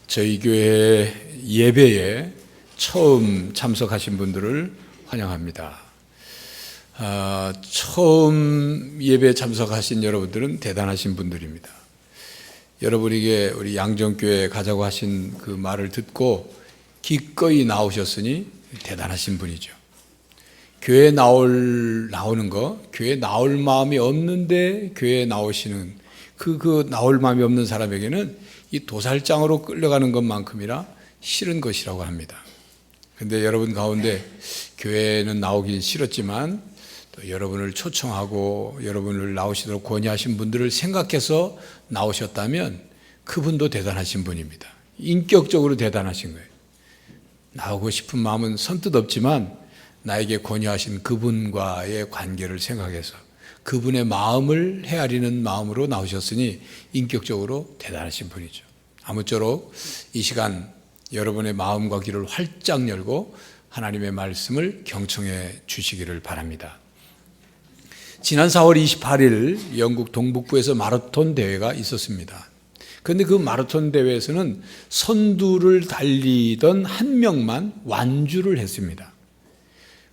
저희 교회 예배에 처음 참석하신 분들을 환영합니다. 처음 예배에 참석하신 여러분들은 대단하신 분들입니다. 여러분에게 우리 양정교회 가자고 하신 그 말을 듣고 기꺼이 나오셨으니 대단하신 분이죠. 교회에 나오는 거, 교회에 나올 마음이 없는데 교회에 나오시는 그 나올 마음이 없는 사람에게는 이 도살장으로 끌려가는 것만큼이나 싫은 것이라고 합니다. 그런데 여러분 가운데 교회는 나오기 싫었지만 또 여러분을 초청하고 여러분을 나오시도록 권유하신 분들을 생각해서 나오셨다면 그분도 대단하신 분입니다. 인격적으로 대단하신 거예요. 나오고 싶은 마음은 선뜻 없지만 나에게 권유하신 그분과의 관계를 생각해서 그분의 마음을 헤아리는 마음으로 나오셨으니 인격적으로 대단하신 분이죠. 아무쪼록 이 시간 여러분의 마음과 귀를 활짝 열고 하나님의 말씀을 경청해 주시기를 바랍니다. 지난 4월 28일 영국 동북부에서 마라톤 대회가 있었습니다. 그런데 그 마라톤 대회에서는 선두를 달리던 한 명만 완주를 했습니다.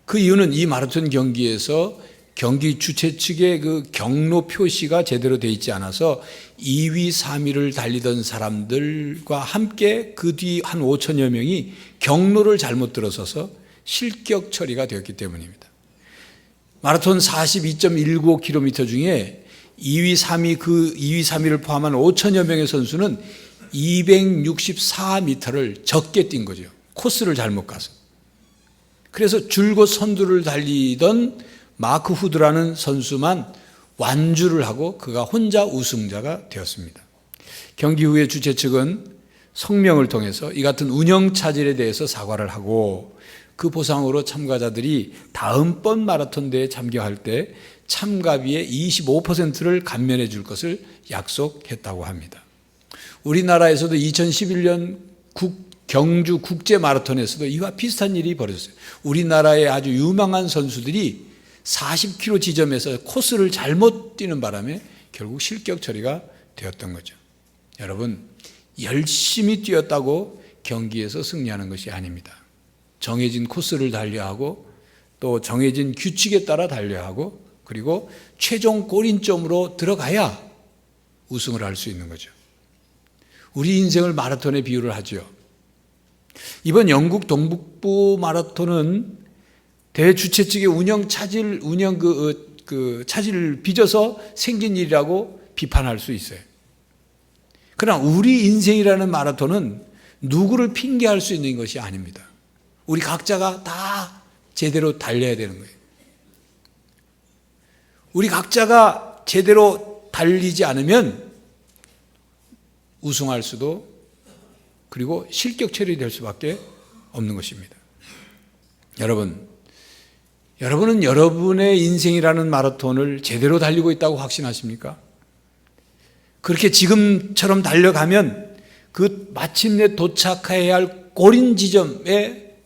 그 이유는 이 마라톤 경기에서 경기 주최 측의 그 경로 표시가 제대로 되어 있지 않아서 2위, 3위를 달리던 사람들과 함께 그 뒤 한 5천여 명이 경로를 잘못 들어서서 실격 처리가 되었기 때문입니다. 마라톤 42.19km 중에 2위, 3위를 포함한 5천여 명의 선수는 264m를 적게 뛴 거죠. 코스를 잘못 가서. 그래서 줄곧 선두를 달리던 마크 후드라는 선수만 완주를 하고 그가 혼자 우승자가 되었습니다. 경기 후에 주최 측은 성명을 통해서 이 같은 운영 차질에 대해서 사과를 하고 그 보상으로 참가자들이 다음번 마라톤 대회에 참가할 때 참가비의 25%를 감면해 줄 것을 약속했다고 합니다. 우리나라에서도 2011년 경주 국제 마라톤에서도 이와 비슷한 일이 벌어졌어요. 우리나라의 아주 유망한 선수들이 40km 지점에서 코스를 잘못 뛰는 바람에 결국 실격 처리가 되었던 거죠. 여러분, 열심히 뛰었다고 경기에서 승리하는 것이 아닙니다. 정해진 코스를 달려야 하고 또 정해진 규칙에 따라 달려야 하고 그리고 최종 골인점으로 들어가야 우승을 할 수 있는 거죠. 우리 인생을 마라톤에 비유를 하죠. 이번 영국 동북부 마라톤은 대주최 측의 차질을 빚어서 생긴 일이라고 비판할 수 있어요. 그러나 우리 인생이라는 마라톤은 누구를 핑계할 수 있는 것이 아닙니다. 우리 각자가 다 제대로 달려야 되는 거예요. 우리 각자가 제대로 달리지 않으면 우승할 수도 그리고 실격 처리될 수밖에 없는 것입니다. 여러분은 여러분의 인생이라는 마라톤을 제대로 달리고 있다고 확신하십니까? 그렇게 지금처럼 달려가면 그 마침내 도착해야 할 골인 지점에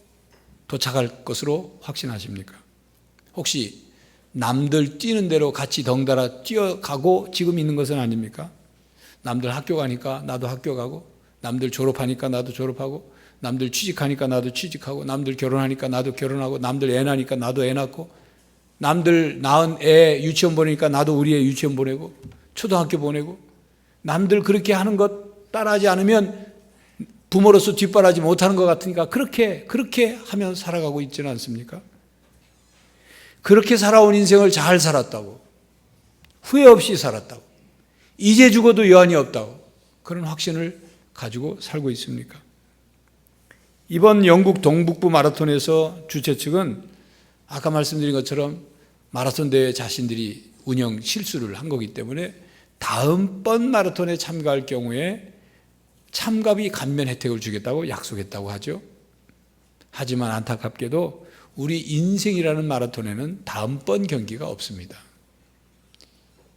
도착할 것으로 확신하십니까? 혹시 남들 뛰는 대로 같이 덩달아 뛰어가고 지금 있는 것은 아닙니까? 남들 학교 가니까 나도 학교 가고 남들 졸업하니까 나도 졸업하고 남들 취직하니까 나도 취직하고 남들 결혼하니까 나도 결혼하고 남들 애 낳으니까 나도 애 낳고 남들 낳은 애 유치원 보내니까 나도 우리 애 유치원 보내고 초등학교 보내고 남들 그렇게 하는 것 따라하지 않으면 부모로서 뒷바라지 못하는 것 같으니까 그렇게 하면 살아가고 있지는 않습니까? 그렇게 살아온 인생을 잘 살았다고 후회 없이 살았다고 이제 죽어도 여한이 없다고 그런 확신을 가지고 살고 있습니까? 이번 영국 동북부 마라톤에서 주최 측은 아까 말씀드린 것처럼 마라톤 대회 자신들이 운영 실수를 한 거기 때문에 다음번 마라톤에 참가할 경우에 참가비 감면 혜택을 주겠다고 약속했다고 하죠. 하지만 안타깝게도 우리 인생이라는 마라톤에는 다음번 경기가 없습니다.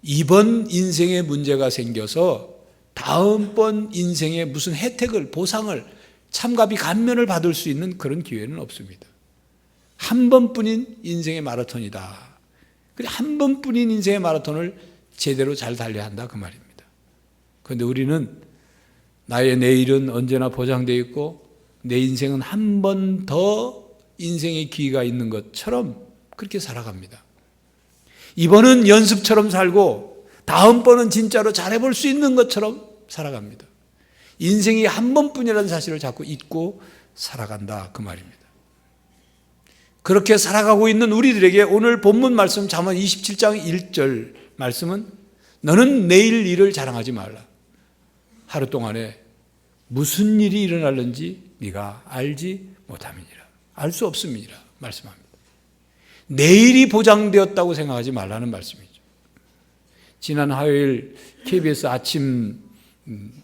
이번 인생에 문제가 생겨서 다음번 인생에 무슨 혜택을 보상을 참가비 감면을 받을 수 있는 그런 기회는 없습니다. 한 번뿐인 인생의 마라톤이다. 한 번뿐인 인생의 마라톤을 제대로 잘 달려야 한다 그 말입니다. 그런데 우리는 나의 내일은 언제나 보장되어 있고 내 인생은 한 번 더 인생의 기회가 있는 것처럼 그렇게 살아갑니다. 이번은 연습처럼 살고 다음번은 진짜로 잘해볼 수 있는 것처럼 살아갑니다. 인생이 한 번뿐이라는 사실을 자꾸 잊고 살아간다 그 말입니다. 그렇게 살아가고 있는 우리들에게 오늘 본문 말씀 잠언 27장 1절 말씀은 너는 내일 일을 자랑하지 말라. 하루 동안에 무슨 일이 일어날는지 네가 알지 못함이니라. 알 수 없음이니라 말씀합니다. 내일이 보장되었다고 생각하지 말라는 말씀이죠. 지난 화요일 KBS 아침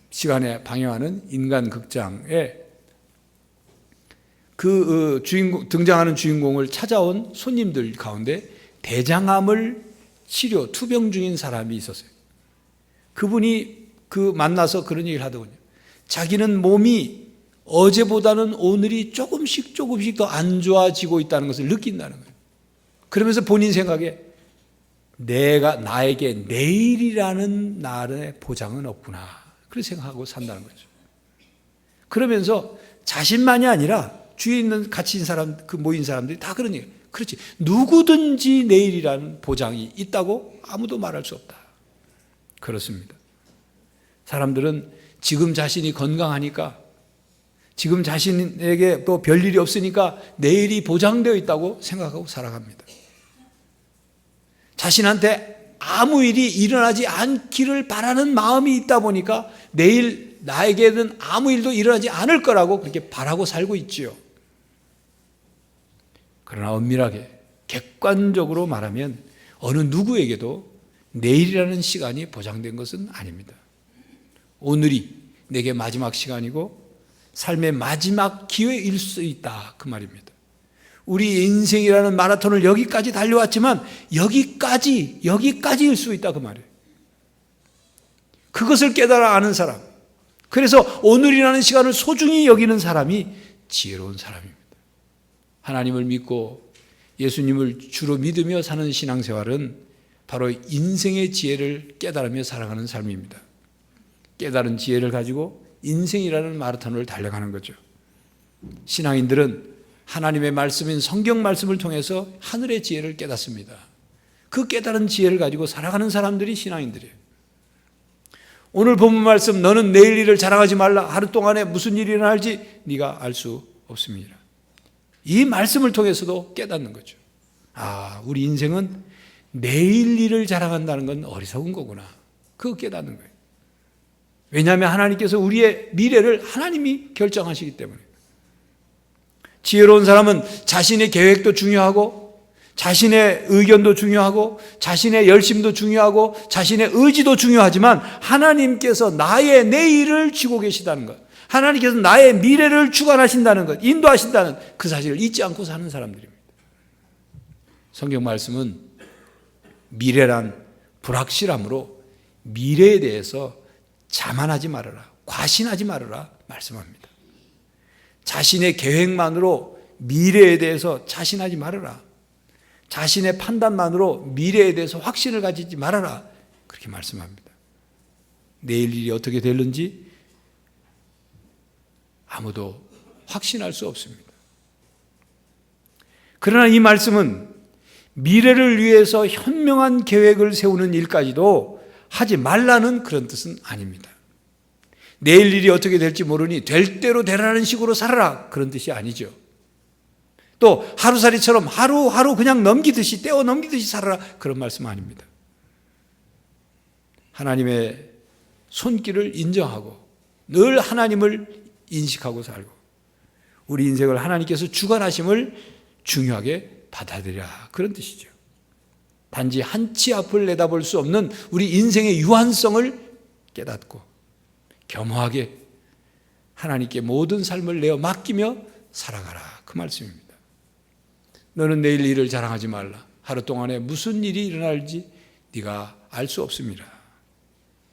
시간에 방영하는 인간극장에 그 등장하는 주인공을 찾아온 손님들 가운데 대장암을 치료 투병 중인 사람이 있었어요. 그분이 만나서 그런 얘기를 하더군요. 자기는 몸이 어제보다는 오늘이 조금씩 더 안 좋아지고 있다는 것을 느낀다는 거예요. 그러면서 본인 생각에 나에게 내일이라는 날의 보장은 없구나. 그렇게 생각하고 산다는 거죠. 그러면서 자신만이 아니라 주위에 있는 같이 있는 사람, 모인 사람들이 다 그런 얘기예요. 그렇지. 누구든지 내일이라는 보장이 있다고 아무도 말할 수 없다. 그렇습니다. 사람들은 지금 자신이 건강하니까, 지금 자신에게 또 별일이 없으니까 내일이 보장되어 있다고 생각하고 살아갑니다. 자신한테 아무 일이 일어나지 않기를 바라는 마음이 있다 보니까 내일 나에게는 아무 일도 일어나지 않을 거라고 그렇게 바라고 살고 있지요. 그러나 엄밀하게 객관적으로 말하면 어느 누구에게도 내일이라는 시간이 보장된 것은 아닙니다. 오늘이 내게 마지막 시간이고 삶의 마지막 기회일 수 있다 그 말입니다. 우리 인생이라는 마라톤을 여기까지 달려왔지만 여기까지일 수 있다 그 말이에요. 그것을 깨달아 아는 사람, 그래서 오늘이라는 시간을 소중히 여기는 사람이 지혜로운 사람입니다. 하나님을 믿고 예수님을 주로 믿으며 사는 신앙생활은 바로 인생의 지혜를 깨달으며 살아가는 삶입니다. 깨달은 지혜를 가지고 인생이라는 마라톤을 달려가는 거죠. 신앙인들은 하나님의 말씀인 성경 말씀을 통해서 하늘의 지혜를 깨닫습니다. 그 깨달은 지혜를 가지고 살아가는 사람들이 신앙인들이에요. 오늘 본문 말씀 너는 내일 일을 자랑하지 말라. 하루 동안에 무슨 일이 일어날지 네가 알 수 없습니다. 이 말씀을 통해서도 깨닫는 거죠. 우리 인생은 내일 일을 자랑한다는 건 어리석은 거구나. 그거 깨닫는 거예요. 왜냐하면 하나님께서 우리의 미래를 하나님이 결정하시기 때문에. 지혜로운 사람은 자신의 계획도 중요하고 자신의 의견도 중요하고 자신의 열심도 중요하고 자신의 의지도 중요하지만 하나님께서 나의 내일을 쥐고 계시다는 것, 하나님께서 나의 미래를 주관하신다는 것, 인도하신다는 그 사실을 잊지 않고 사는 사람들입니다. 성경 말씀은 미래란 불확실함으로 미래에 대해서 자만하지 말아라, 과신하지 말아라 말씀합니다. 자신의 계획만으로 미래에 대해서 자신하지 말아라. 자신의 판단만으로 미래에 대해서 확신을 가지지 말아라. 그렇게 말씀합니다. 내일 일이 어떻게 될는지 아무도 확신할 수 없습니다. 그러나 이 말씀은 미래를 위해서 현명한 계획을 세우는 일까지도 하지 말라는 그런 뜻은 아닙니다. 내일 일이 어떻게 될지 모르니 될 대로 되라는 식으로 살아라 그런 뜻이 아니죠. 또 하루살이처럼 하루하루 그냥 넘기듯이 떼어 넘기듯이 살아라 그런 말씀 아닙니다. 하나님의 손길을 인정하고 늘 하나님을 인식하고 살고 우리 인생을 하나님께서 주관하심을 중요하게 받아들여라 그런 뜻이죠. 단지 한치 앞을 내다볼 수 없는 우리 인생의 유한성을 깨닫고 겸허하게 하나님께 모든 삶을 내어 맡기며 살아가라 그 말씀입니다. 너는 내일 일을 자랑하지 말라. 하루 동안에 무슨 일이 일어날지 네가 알 수 없습니다.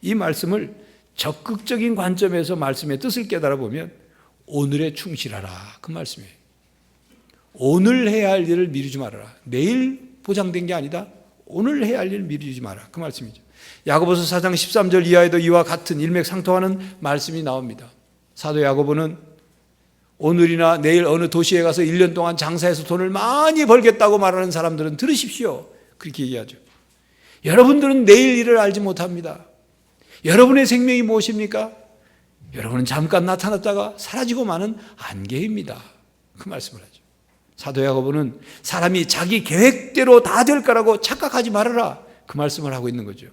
이 말씀을 적극적인 관점에서 말씀의 뜻을 깨달아 보면 오늘에 충실하라 그 말씀이에요. 오늘 해야 할 일을 미루지 말아라. 내일 보장된 게 아니다. 오늘 해야 할 일을 미루지 마라 그 말씀이죠. 야고보서 4장 13절 이하에도 이와 같은 일맥상통하는 말씀이 나옵니다. 사도 야고보는 오늘이나 내일 어느 도시에 가서 1년 동안 장사해서 돈을 많이 벌겠다고 말하는 사람들은 들으십시오. 그렇게 얘기하죠. 여러분들은 내일 일을 알지 못합니다. 여러분의 생명이 무엇입니까? 여러분은 잠깐 나타났다가 사라지고 마는 안개입니다. 그 말씀을 하죠. 사도 야고보는 사람이 자기 계획대로 다 될 거라고 착각하지 말아라. 그 말씀을 하고 있는 거죠.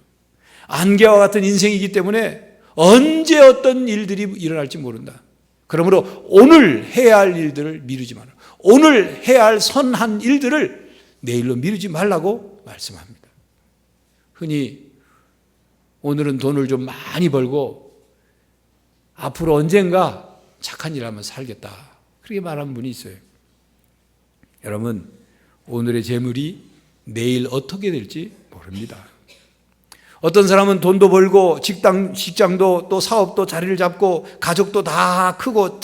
안개와 같은 인생이기 때문에 언제 어떤 일들이 일어날지 모른다. 그러므로 오늘 해야 할 일들을 미루지 마라. 오늘 해야 할 선한 일들을 내일로 미루지 말라고 말씀합니다. 흔히 오늘은 돈을 좀 많이 벌고 앞으로 언젠가 착한 일 하면 살겠다. 그렇게 말하는 분이 있어요. 여러분, 오늘의 재물이 내일 어떻게 될지 모릅니다. 어떤 사람은 돈도 벌고 직장도 또 사업도 자리를 잡고 가족도 다 크고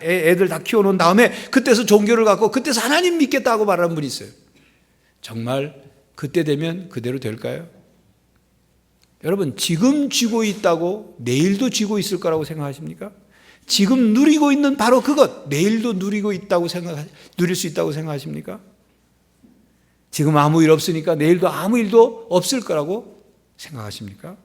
애들 다 키워놓은 다음에 그때서 종교를 갖고 그때서 하나님 믿겠다고 말하는 분이 있어요. 정말 그때 되면 그대로 될까요? 여러분, 지금 쥐고 있다고 내일도 쥐고 있을 거라고 생각하십니까? 지금 누리고 있는 바로 그것, 내일도 누릴 수 있다고 생각하십니까? 지금 아무 일 없으니까 내일도 아무 일도 없을 거라고 생각하십니까?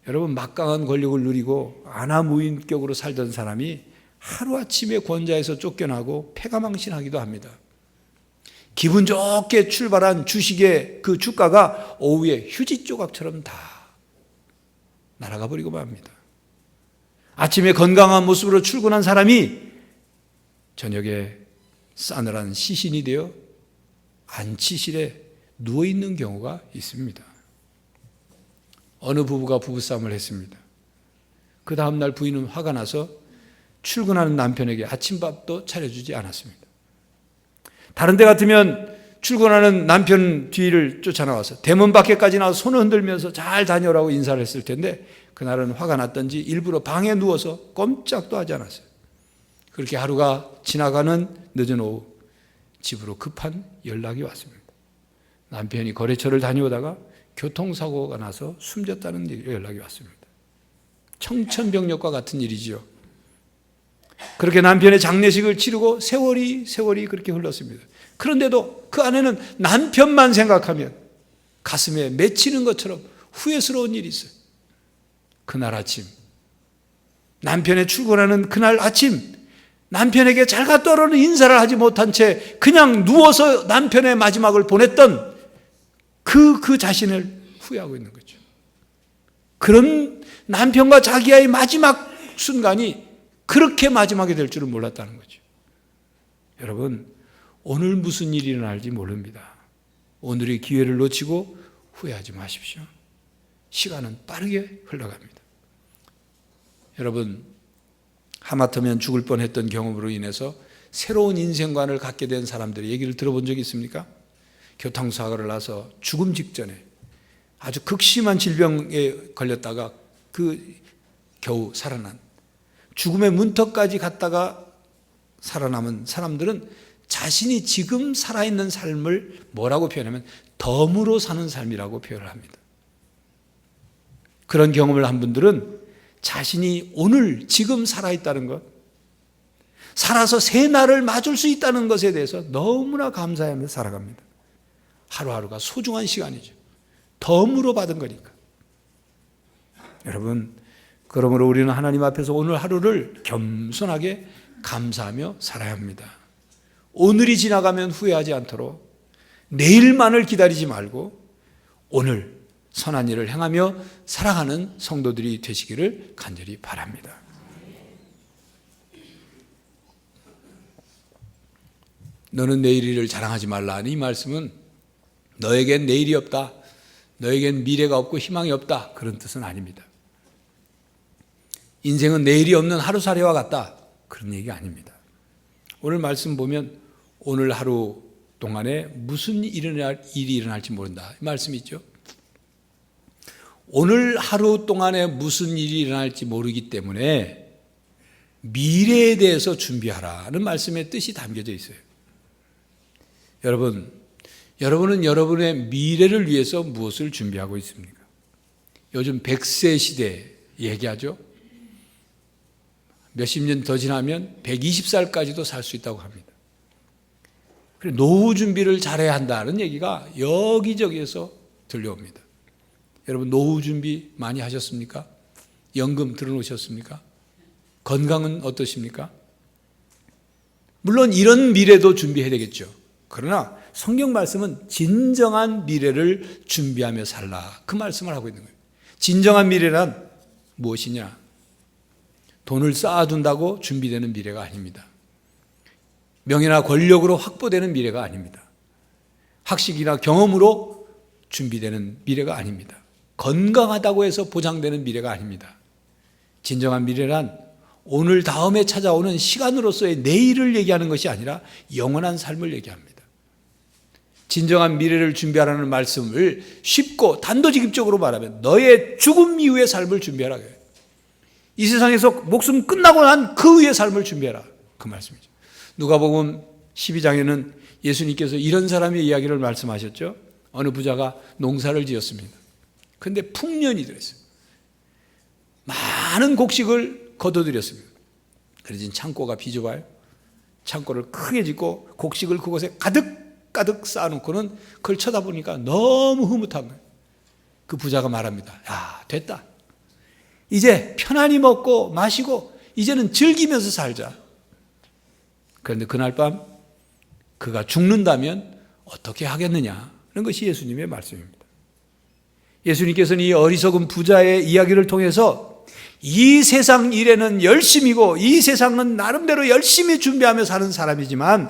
여러분, 막강한 권력을 누리고 안하무인격으로 살던 사람이 하루아침에 권좌에서 쫓겨나고 패가망신하기도 합니다. 기분 좋게 출발한 주식의 그 주가가 오후에 휴지 조각처럼 다 날아가 버리고 맙니다. 아침에 건강한 모습으로 출근한 사람이 저녁에 싸늘한 시신이 되어 안치실에 누워있는 경우가 있습니다. 어느 부부가 부부싸움을 했습니다. 그 다음날 부인은 화가 나서 출근하는 남편에게 아침밥도 차려주지 않았습니다. 다른 데 같으면 출근하는 남편 뒤를 쫓아나와서 대문 밖에까지 나와서 손을 흔들면서 잘 다녀오라고 인사를 했을 텐데 그날은 화가 났던지 일부러 방에 누워서 꼼짝도 하지 않았어요. 그렇게 하루가 지나가는 늦은 오후 집으로 급한 연락이 왔습니다. 남편이 거래처를 다녀오다가 교통사고가 나서 숨졌다는 연락이 왔습니다. 청천벽력과 같은 일이지요. 그렇게 남편의 장례식을 치르고 세월이 그렇게 흘렀습니다. 그런데도 그 안에는 남편만 생각하면 가슴에 맺히는 것처럼 후회스러운 일이 있어요. 그날 아침, 남편의 출근하는 그날 아침, 남편에게 잘 갔다 오라는 인사를 하지 못한 채 그냥 누워서 남편의 마지막을 보냈던 그 자신을 후회하고 있는 거죠. 그런 남편과 자기와의 마지막 순간이 그렇게 마지막이 될 줄은 몰랐다는 거죠. 여러분, 오늘 무슨 일이 일어날지 모릅니다. 오늘의 기회를 놓치고 후회하지 마십시오. 시간은 빠르게 흘러갑니다. 여러분, 하마터면 죽을 뻔했던 경험으로 인해서 새로운 인생관을 갖게 된 사람들의 얘기를 들어본 적이 있습니까? 교통사고를 나서 죽음 직전에 아주 극심한 질병에 걸렸다가 겨우 살아난, 죽음의 문턱까지 갔다가 살아남은 사람들은 자신이 지금 살아있는 삶을 뭐라고 표현하면 덤으로 사는 삶이라고 표현을 합니다. 그런 경험을 한 분들은 자신이 오늘 지금 살아있다는 것, 살아서 새 날을 맞을 수 있다는 것에 대해서 너무나 감사하면서 살아갑니다. 하루하루가 소중한 시간이죠. 덤으로 받은 거니까. 여러분, 그러므로 우리는 하나님 앞에서 오늘 하루를 겸손하게 감사하며 살아야 합니다. 오늘이 지나가면 후회하지 않도록 내일만을 기다리지 말고 오늘 선한 일을 행하며 살아가는 성도들이 되시기를 간절히 바랍니다. 너는 내일 일을 자랑하지 말라. 이 말씀은 너에겐 내일이 없다, 너에겐 미래가 없고 희망이 없다, 그런 뜻은 아닙니다. 인생은 내일이 없는 하루살이와 같다, 그런 얘기가 아닙니다. 오늘 말씀 보면 오늘 하루 동안에 무슨 일이 일어날지 모른다, 이 말씀이 있죠. 오늘 하루 동안에 무슨 일이 일어날지 모르기 때문에 미래에 대해서 준비하라는 말씀의 뜻이 담겨져 있어요. 여러분, 여러분은 여러분의 미래를 위해서 무엇을 준비하고 있습니까? 요즘 100세 시대 얘기하죠. 몇십 년 더 지나면 120살까지도 살 수 있다고 합니다. 그래서 노후 준비를 잘해야 한다는 얘기가 여기저기에서 들려옵니다. 여러분 노후 준비 많이 하셨습니까? 연금 들어놓으셨습니까? 건강은 어떠십니까? 물론 이런 미래도 준비해야 되겠죠. 그러나 성경 말씀은 진정한 미래를 준비하며 살라, 그 말씀을 하고 있는 거예요. 진정한 미래란 무엇이냐? 돈을 쌓아둔다고 준비되는 미래가 아닙니다. 명예나 권력으로 확보되는 미래가 아닙니다. 학식이나 경험으로 준비되는 미래가 아닙니다. 건강하다고 해서 보장되는 미래가 아닙니다. 진정한 미래란 오늘 다음에 찾아오는 시간으로서의 내일을 얘기하는 것이 아니라 영원한 삶을 얘기합니다. 진정한 미래를 준비하라는 말씀을 쉽고 단도직입적으로 말하면 너의 죽음 이후의 삶을 준비하라. 이 세상에서 목숨 끝나고 난 그 후의 삶을 준비하라, 그 말씀이죠. 누가복음 12장에는 예수님께서 이런 사람의 이야기를 말씀하셨죠. 어느 부자가 농사를 지었습니다. 그런데 풍년이 들었어요. 많은 곡식을 거둬들였습니다. 그래서 창고가 비좁아요. 창고를 크게 짓고 곡식을 그곳에 가득 쌓아놓고는 그걸 쳐다보니까 너무 흐뭇한 거예요. 그 부자가 말합니다. 야, 됐다. 이제 편안히 먹고 마시고 이제는 즐기면서 살자. 그런데 그날 밤 그가 죽는다면 어떻게 하겠느냐는 것이 예수님의 말씀입니다. 예수님께서는 이 어리석은 부자의 이야기를 통해서 이 세상 일에는 열심이고 이 세상은 나름대로 열심히 준비하며 사는 사람이지만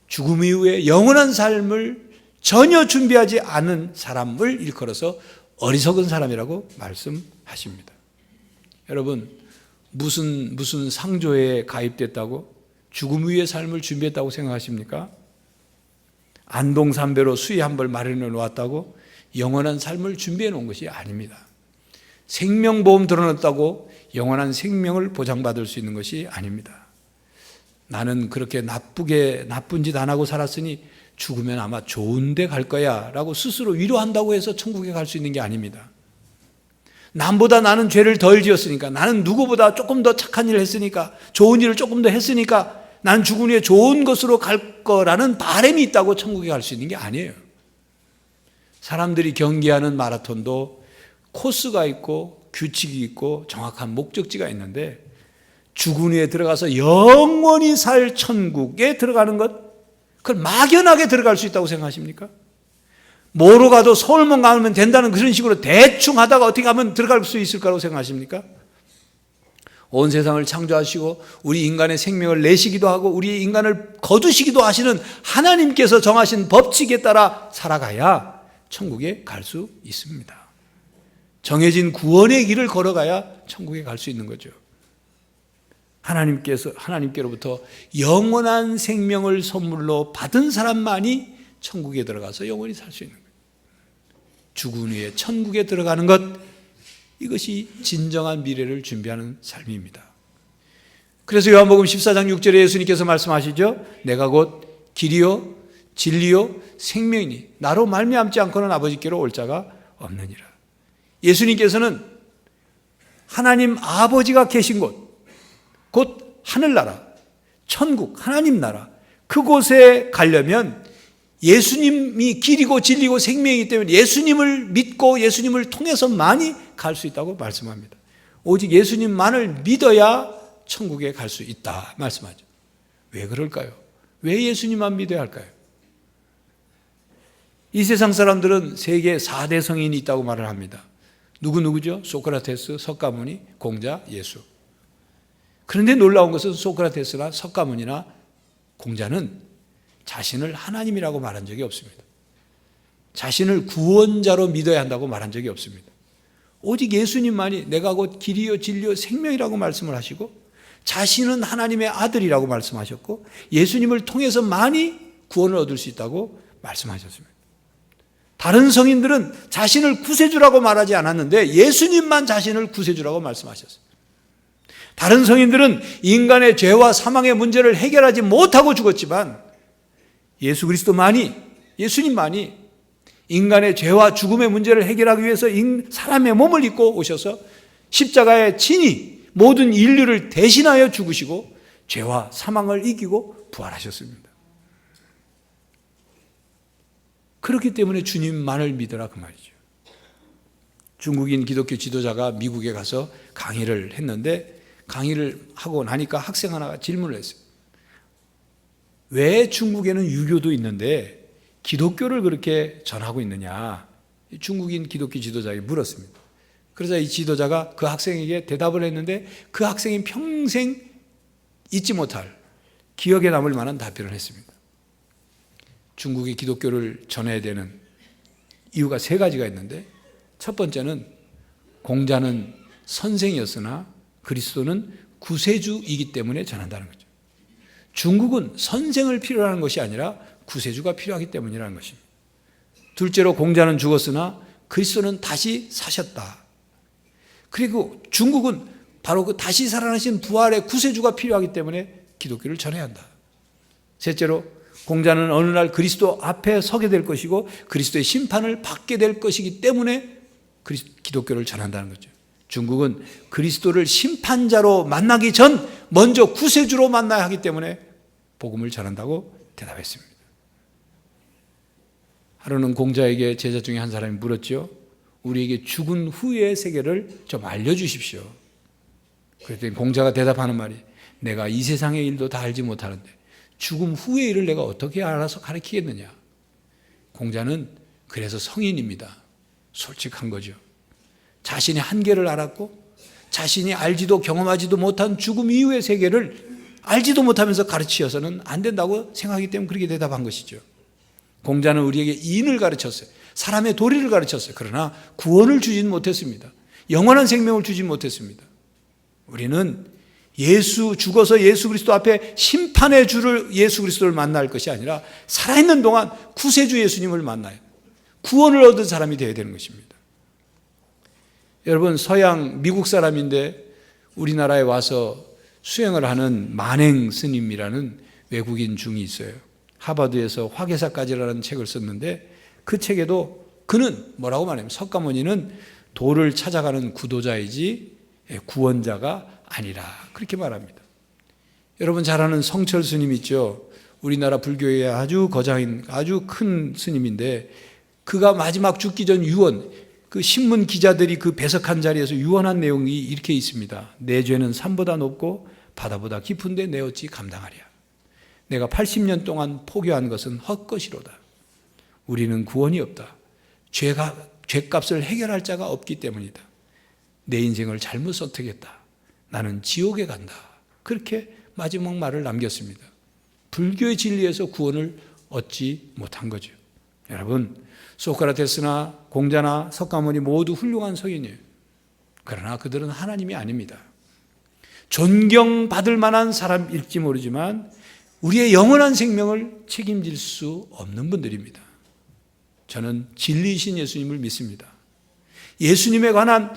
죽음 이후에 영원한 삶을 전혀 준비하지 않은 사람을 일컬어서 어리석은 사람이라고 말씀하십니다. 여러분, 무슨 상조에 가입됐다고 죽음 후의 삶을 준비했다고 생각하십니까? 안동삼배로 수의 한 벌 마련해 놓았다고 영원한 삶을 준비해 놓은 것이 아닙니다. 생명보험 들어놨다고 영원한 생명을 보장받을 수 있는 것이 아닙니다. 나는 그렇게 나쁜 짓 안 하고 살았으니 죽으면 아마 좋은 데 갈 거야 라고 스스로 위로한다고 해서 천국에 갈 수 있는 게 아닙니다. 남보다 나는 죄를 덜 지었으니까, 나는 누구보다 조금 더 착한 일을 했으니까, 좋은 일을 조금 더 했으니까 난 죽은 후에 좋은 것으로 갈 거라는 바람이 있다고 천국에 갈 수 있는 게 아니에요. 사람들이 경기하는 마라톤도 코스가 있고 규칙이 있고 정확한 목적지가 있는데 죽은 후에 들어가서 영원히 살 천국에 들어가는 것, 그걸 막연하게 들어갈 수 있다고 생각하십니까? 뭐로 가도 서울만 가면 된다는 그런 식으로 대충 하다가 어떻게 하면 들어갈 수 있을 거라고 생각하십니까? 온 세상을 창조하시고 우리 인간의 생명을 내시기도 하고 우리 인간을 거두시기도 하시는 하나님께서 정하신 법칙에 따라 살아가야 천국에 갈 수 있습니다. 정해진 구원의 길을 걸어가야 천국에 갈 수 있는 거죠. 하나님께로부터 영원한 생명을 선물로 받은 사람만이 천국에 들어가서 영원히 살 수 있는 거예요. 죽은 후에 천국에 들어가는 것, 이것이 진정한 미래를 준비하는 삶입니다. 그래서 요한복음 14장 6절에 예수님께서 말씀하시죠. 내가 곧 길이요 진리요 생명이니 나로 말미암지 않고는 아버지께로 올 자가 없느니라. 예수님께서는 하나님 아버지가 계신 곳, 곧 하늘나라, 천국, 하나님 나라, 그곳에 가려면 예수님이 길이고 진리고 생명이기 때문에 예수님을 믿고 예수님을 통해서만이 갈 수 있다고 말씀합니다. 오직 예수님만을 믿어야 천국에 갈 수 있다 말씀하죠. 왜 그럴까요? 왜 예수님만 믿어야 할까요? 이 세상 사람들은 세계 4대 성인이 있다고 말을 합니다. 누구죠? 소크라테스, 석가모니, 공자, 예수. 그런데 놀라운 것은 소크라테스나 석가모니나 공자는 자신을 하나님이라고 말한 적이 없습니다. 자신을 구원자로 믿어야 한다고 말한 적이 없습니다. 오직 예수님만이 내가 곧 길이요 진리요 생명이라고 말씀을 하시고 자신은 하나님의 아들이라고 말씀하셨고 예수님을 통해서만이 구원을 얻을 수 있다고 말씀하셨습니다. 다른 성인들은 자신을 구세주라고 말하지 않았는데 예수님만 자신을 구세주라고 말씀하셨어요. 다른 성인들은 인간의 죄와 사망의 문제를 해결하지 못하고 죽었지만 예수 그리스도만이 예수님만이 인간의 죄와 죽음의 문제를 해결하기 위해서 사람의 몸을 입고 오셔서 십자가에 친히 모든 인류를 대신하여 죽으시고 죄와 사망을 이기고 부활하셨습니다. 그렇기 때문에 주님만을 믿으라 그 말이죠. 중국인 기독교 지도자가 미국에 가서 강의를 했는데 강의를 하고 나니까 학생 하나가 질문을 했어요. 왜 중국에는 유교도 있는데 기독교를 그렇게 전하고 있느냐? 중국인 기독교 지도자에게 물었습니다. 그러자 이 지도자가 그 학생에게 대답을 했는데 그 학생이 평생 잊지 못할 기억에 남을 만한 답변을 했습니다. 중국이 기독교를 전해야 되는 이유가 3가지가 있는데 첫 번째는 공자는 선생이었으나 그리스도는 구세주이기 때문에 전한다는 거죠. 중국은 선생을 필요로 하는 것이 아니라 구세주가 필요하기 때문이라는 것입니다. 둘째로 공자는 죽었으나 그리스도는 다시 사셨다. 그리고 중국은 바로 그 다시 살아나신 부활의 구세주가 필요하기 때문에 기독교를 전해야 한다. 셋째로 공자는 어느 날 그리스도 앞에 서게 될 것이고 그리스도의 심판을 받게 될 것이기 때문에 기독교를 전한다는 거죠. 중국은 그리스도를 심판자로 만나기 전 먼저 구세주로 만나야 하기 때문에 복음을 전한다고 대답했습니다. 하루는 공자에게 제자 중에 한 사람이 물었죠. 우리에게 죽은 후의 세계를 좀 알려주십시오. 그랬더니 공자가 대답하는 말이 내가 이 세상의 일도 다 알지 못하는데 죽음 후의 일을 내가 어떻게 알아서 가르치겠느냐. 공자는 그래서 성인입니다. 솔직한 거죠. 자신의 한계를 알았고 자신이 알지도 경험하지도 못한 죽음 이후의 세계를 알지도 못하면서 가르치어서는 안 된다고 생각하기 때문에 그렇게 대답한 것이죠. 공자는 우리에게 인을 가르쳤어요. 사람의 도리를 가르쳤어요. 그러나 구원을 주진 못했습니다. 영원한 생명을 주진 못했습니다. 우리는 죽어서 예수 그리스도 앞에 심판의 주를 예수 그리스도를 만날 것이 아니라 살아있는 동안 구세주 예수님을 만나요. 구원을 얻은 사람이 되어야 되는 것입니다. 여러분, 서양 미국 사람인데 우리나라에 와서 수행을 하는 만행 스님이라는 외국인 중이 있어요. 하버드에서 화계사까지라는 책을 썼는데 그 책에도 그는 뭐라고 말하냐면 석가모니는 도를 찾아가는 구도자이지 구원자가 아니라 그렇게 말합니다. 여러분 잘 아는 성철 스님 있죠. 우리나라 불교의 아주 거장인 아주 큰 스님인데 그가 마지막 죽기 전 유언, 그 신문 기자들이 그 배석한 자리에서 유언한 내용이 이렇게 있습니다. 내 죄는 산보다 높고 바다보다 깊은데 내 어찌 감당하랴. 내가 80년 동안 포교한 것은 헛것이로다. 우리는 구원이 없다. 죄값을 해결할 자가 없기 때문이다. 내 인생을 잘못 선택했다. 나는 지옥에 간다. 그렇게 마지막 말을 남겼습니다. 불교의 진리에서 구원을 얻지 못한 거죠. 여러분, 소크라테스나 공자나 석가모니 모두 훌륭한 성인이에요. 그러나 그들은 하나님이 아닙니다. 존경받을 만한 사람일지 모르지만 우리의 영원한 생명을 책임질 수 없는 분들입니다. 저는 진리이신 예수님을 믿습니다. 예수님에 관한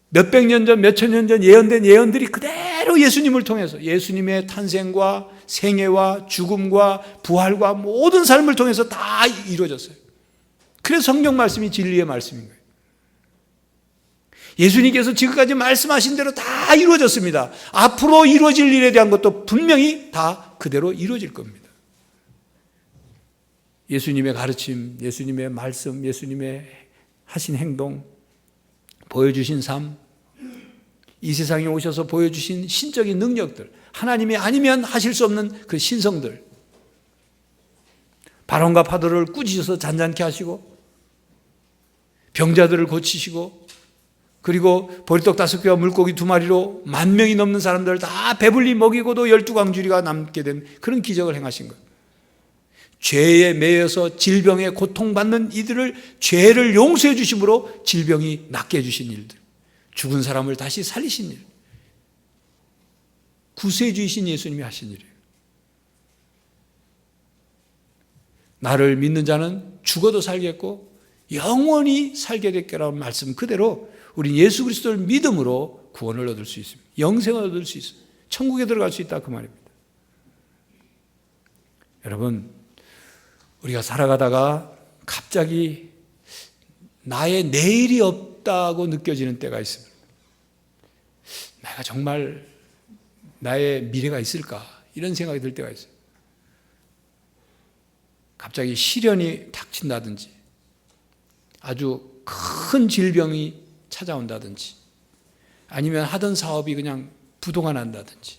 몇백 년 전, 몇천 년 전 예언된 예언들이 그대로 예수님을 통해서 예수님의 탄생과 생애와 죽음과 부활과 모든 삶을 통해서 다 이루어졌어요. 그래서 성경 말씀이 진리의 말씀인 거예요. 예수님께서 지금까지 말씀하신 대로 다 이루어졌습니다. 앞으로 이루어질 일에 대한 것도 분명히 다 그대로 이루어질 겁니다. 예수님의 가르침, 예수님의 말씀, 예수님의 하신 행동, 보여주신 삶, 이 세상에 오셔서 보여주신 신적인 능력들, 하나님이 아니면 하실 수 없는 그 신성들, 바람과 파도를 꾸짖어서 잔잔케 하시고 병자들을 고치시고 그리고 보리떡 5개와 물고기 2마리로 10,000명이 넘는 사람들을 다 배불리 먹이고도 12광주리가 남게 된 그런 기적을 행하신 거예요. 죄에 매여서 질병에 고통받는 이들을 죄를 용서해 주심으로 질병이 낫게 해주신 일들, 죽은 사람을 다시 살리신 일, 구세주이신 예수님이 하신 일이에요. 나를 믿는 자는 죽어도 살겠고 영원히 살게 될 거라는 말씀 그대로 우리 예수 그리스도를 믿음으로 구원을 얻을 수 있습니다. 영생을 얻을 수 있습니다. 천국에 들어갈 수 있다 그 말입니다. 여러분, 우리가 살아가다가 갑자기 나의 내일이 없다고 느껴지는 때가 있습니다. 내가 정말 나의 미래가 있을까? 이런 생각이 들 때가 있어요. 갑자기 시련이 닥친다든지 아주 큰 질병이 찾아온다든지 아니면 하던 사업이 그냥 부도가 난다든지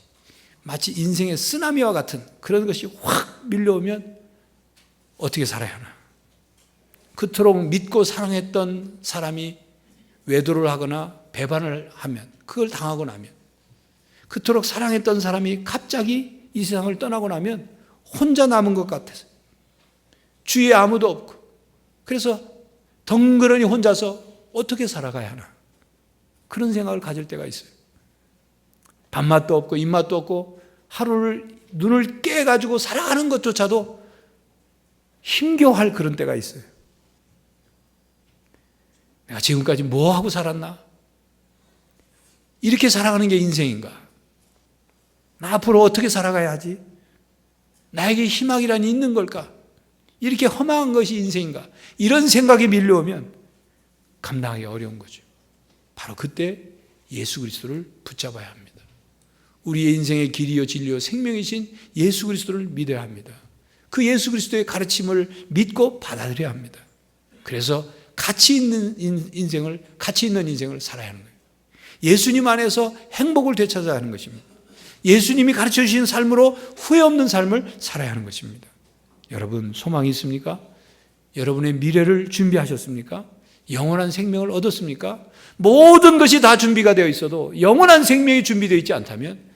마치 인생의 쓰나미와 같은 그런 것이 확 밀려오면 어떻게 살아야 하나? 그토록 믿고 사랑했던 사람이 외도를 하거나 배반을 하면, 그걸 당하고 나면, 그토록 사랑했던 사람이 갑자기 이 세상을 떠나고 나면 혼자 남은 것 같아서 주위에 아무도 없고, 그래서 덩그러니 혼자서 어떻게 살아가야 하나, 그런 생각을 가질 때가 있어요. 밥맛도 없고 입맛도 없고 하루를 눈을 깨가지고 살아가는 것조차도 힘겨워할 그런 때가 있어요. 내가 지금까지 뭐 하고 살았나? 이렇게 살아가는 게 인생인가? 나 앞으로 어떻게 살아가야 하지? 나에게 희망이란 있는 걸까? 이렇게 허망한 것이 인생인가? 이런 생각이 밀려오면 감당하기 어려운 거죠. 바로 그때 예수 그리스도를 붙잡아야 합니다. 우리의 인생의 길이요 진리요 생명이신 예수 그리스도를 믿어야 합니다. 그 예수 그리스도의 가르침을 믿고 받아들여야 합니다. 그래서 가치 있는 인생을 살아야 하는 거예요. 예수님 안에서 행복을 되찾아야 하는 것입니다. 예수님이 가르쳐 주신 삶으로 후회 없는 삶을 살아야 하는 것입니다. 여러분 소망이 있습니까? 여러분의 미래를 준비하셨습니까? 영원한 생명을 얻었습니까? 모든 것이 다 준비가 되어 있어도 영원한 생명이 준비되어 있지 않다면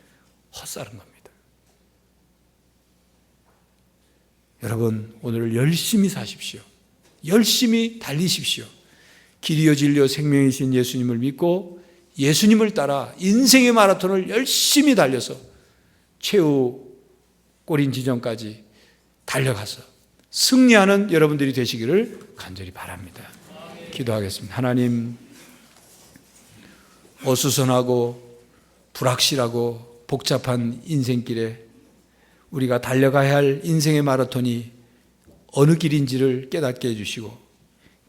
헛살은 겁니다. 여러분 오늘을 열심히 사십시오. 열심히 달리십시오. 길이요 진리요 생명이신 예수님을 믿고 예수님을 따라 인생의 마라톤을 열심히 달려서 최후 꼬린 지점까지 달려가서 승리하는 여러분들이 되시기를 간절히 바랍니다. 기도하겠습니다. 하나님, 어수선하고 불확실하고 복잡한 인생길에 우리가 달려가야 할 인생의 마라톤이 어느 길인지를 깨닫게 해주시고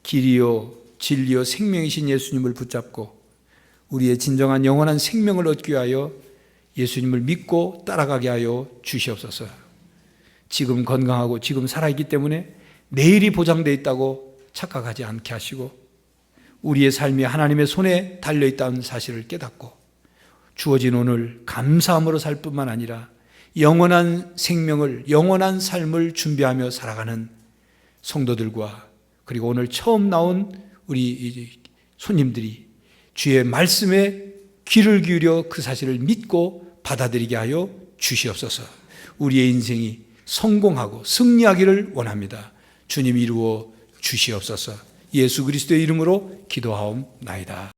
길이요 진리요 생명이신 예수님을 붙잡고 우리의 진정한 영원한 생명을 얻기 위하여 예수님을 믿고 따라가게 하여 주시옵소서. 지금 건강하고 지금 살아있기 때문에 내일이 보장되어 있다고 착각하지 않게 하시고 우리의 삶이 하나님의 손에 달려있다는 사실을 깨닫고 주어진 오늘 감사함으로 살 뿐만 아니라 영원한 생명을, 영원한 삶을 준비하며 살아가는 성도들과 그리고 오늘 처음 나온 우리 손님들이 주의 말씀에 귀를 기울여 그 사실을 믿고 받아들이게 하여 주시옵소서. 우리의 인생이 성공하고 승리하기를 원합니다. 주님 이루어 주시옵소서. 예수 그리스도의 이름으로 기도하옵나이다.